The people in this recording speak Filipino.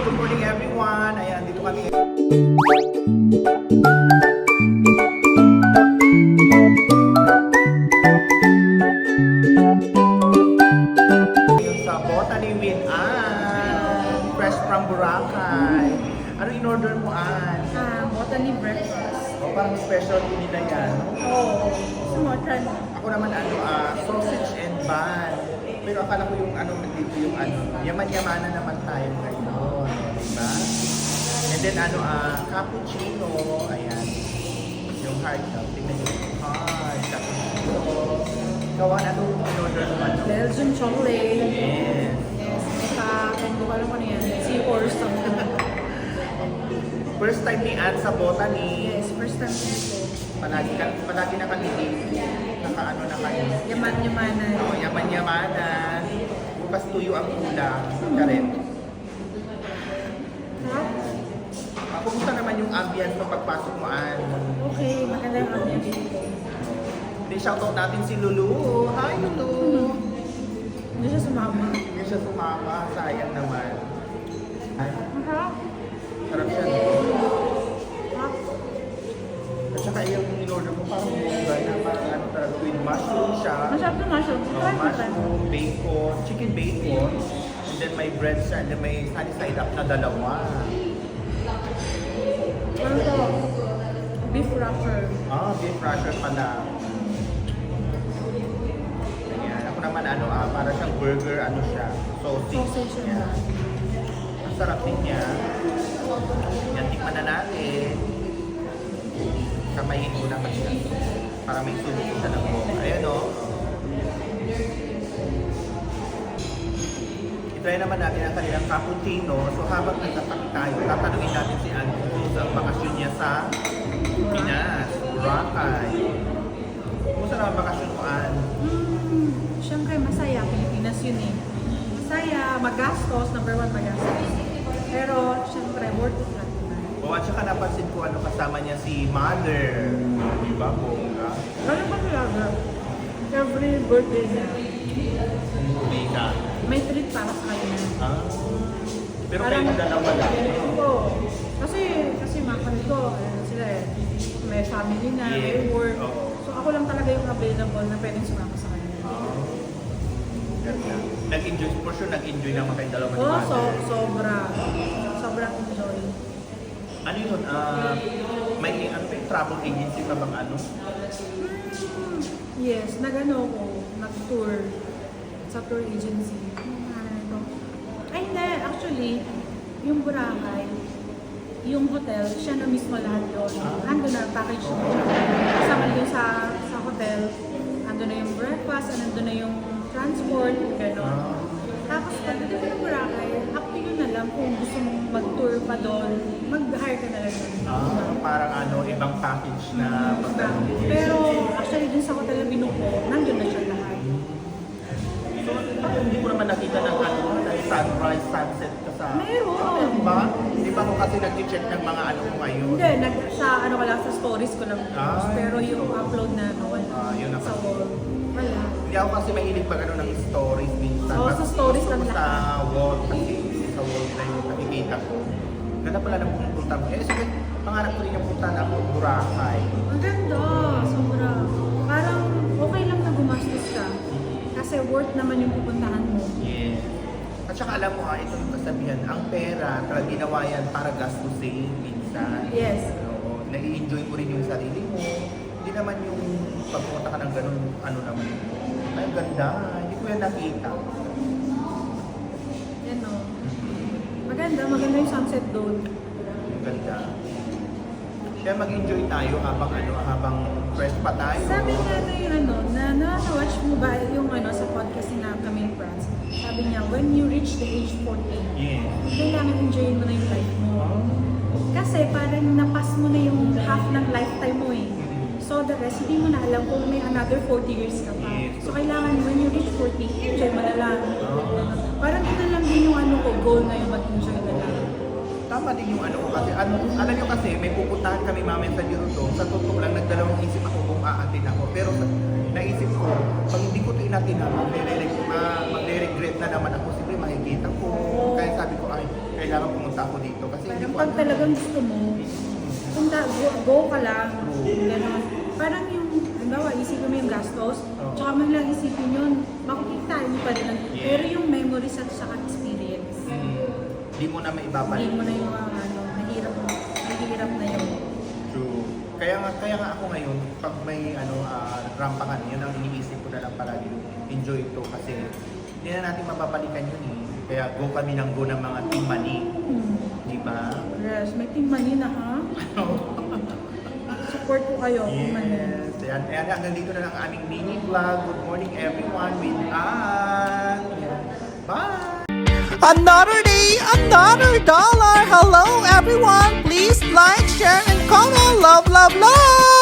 Good morning everyone. Ayan, dito kami. Sa Botany with Ann. Fresh from Boracay. Ano in-order mo, Ann? Botany breakfast. O, parang specialty nila yan. Oo. Gusto mo, try mo. Ako naman sausage and bun. Pero akala ko yung nandito yung yaman-yamanan naman tayo ngayon. Diba? And then cappuccino. Ayan. Yung hard now. Tingnan nyo yung hard. Cappuccino. Gawan, ano in-order naman? Belgian chocolate. Yes. Yes. Kung ko alam ano yan. Seahorse something. First time ni Ann sa Botany. Yes, first time dito. Palagi na kami dito. Nakaano na kayo. Yaman-yamanan. Oo, yaman-yamanan. Bukas tuyo ang ulam. Karet. Kumusta naman yung ambience ng pagpasok mo, Ann? Okay, maganda yung ambience dito. Then shoutout natin si Lulu. Hi, Lulu! Hindi siya sumama. Hindi siya sumama. Sayang naman. Ay, Masarap. sarap siya. Masarap. At saka yung in-order mo parang mungga na parang talaga with mushroom siya. Masarap na mushroom. Try mo, try mo. Mushroom, bacon, chicken bacon. And then may bread siya. And then may sunny side up na dalawa. Ano to? Beef wrapper. Beef rasher pala. Ayan. Ako naman para siyang burger, siya. Sausage and Yan. bun. Ang sarap din niya. Yan, tikman na natin. Kamayin ko naman siya. Para may sulit siya ng buhok. Ayan o. I-try naman natin ang kanilang cappuccino. So habang nagtatak tayo, tatanungin natin si Ann sa bakasyon niya sa Pinas, Boracay. Kumusta naman bakasyon mo, Ann? Siyempre, masaya. Pilipinas yun eh. Masaya, magastos. Number one, magastos. Pero, siyempre, worth it lang naman. At saka napansin ko kasama niya si Mother. Di ba, bongga? Ano ba talaga? Every birthday niya, Hindi ka. may treat para sa kanya. Pero Parang- kayo dalawa lang. Oo. Kasi mga kanito, sila eh, may family na, may Yeah. work. Oo. So ako lang talaga yung available na pwedeng sumama sa kanya. Ganda. Nag-enjoy, for sure nag-enjoy naman kayong dalawa ni Oo, Mother. sobrang enjoy. Ano yun? May travel agency ka bang Yes, nag-tour sa tour agency. Ay hindi, actually, yung Boracay, yung hotel, siya na mismo lahat yun. Ando na, package na siya. Kasama yun sa hotel, ando na yung breakfast, ando na yung transport, gano'n. Tapos pagdating mo ng Boracay, up to you na lang kung gusto mong mag-tour pa doon, mag-hire ka na lang. Parang ibang package na Pero actually dun sa hotel na binuko ko, nandun na siya lahat. So, hindi mo naman nakita ng sunrise, sunset ka sa... Meron! Ba? Di ba ako kasi nag-check ng mga ko ngayon? Hindi, sa ko lang, sa stories ko lang. Pero yung stories. upload na wala. Yun na Sa wall. Wala. Hindi ako kasi mahilig pag ng stories minsan. Oo, sa stories lang Sa lahat. wall kasi, sa wall na yung nakikita ko. Ganda pala ng pupunta mo. Sige, pangarap ko rin yung punta ng Boracay. Ang ganda! Sobra. Parang okay lang na gumastos ka. Kasi worth naman yung pupuntahan mo. Yes. At saka alam mo ito yung kasabihan, ang pera, talagang ginawa yan para gastusin minsan. Yes. Oo, nai-enjoy mo rin yung sarili mo. Hindi naman yung pagpunta ka ng ganun, naman. Ay, ganda. Hindi ko yan nakita. Yan o. Maganda yung sunset doon. Ang ganda. Kaya mag-enjoy tayo habang fresh pa tayo. Sabi nga na yung na-watch mo ba yung sa podcast na Camille France? Sabi niya, when you reach the age 14, Yes. kailangan enjoyin mo na yung life mo. Kasi parang napas mo na yung half ng lifetime mo eh. So the rest, hindi mo na alam kung may another 40 years ka pa. Yes. So kailangan when you reach 40, enjoy mo na lang. Parang ito lang din yung goal na yung mag-enjoy na lang. Tama din yung kasi alam nyo kasi may pupuntahan kami mamaya sa Diruto. Sa totoo lang nagdalawang isip ako kung aatin ako. Pero naisip ko, pag hindi ko ito inatin magre-regret na naman ako. Siyempre makikita ko. Kaya sabi ko ay kailangan pumunta ako dito. Kasi hindi Parang ko pag alam. talagang gusto mo, punta, go ka lang. Ganon. Parang yung, halimbawa, isipin mo yung gastos, Oo. tsaka man lang isipin yun, makikita mo pa rin. Yeah. Pero yung memories at saka experience, Hindi mo na maibabalik. hindi mo na yung mga mahirap na yun. True. Kaya nga ako ngayon, pag may rampangan, yun ang iniisip ko na lang palagi. Enjoy ito kasi hindi na natin mapapalikan yun eh. Kaya go kami ng go ng mga team money. Di ba? Yes, may team money na ha? Support ko kayo, team money. Yes. Ayan, hanggang dito na lang ang aming mini vlog. Good morning everyone with Ann. Bye! Another day, another dollar. Hello everyone. Please like, share, and comment. Love, love, love.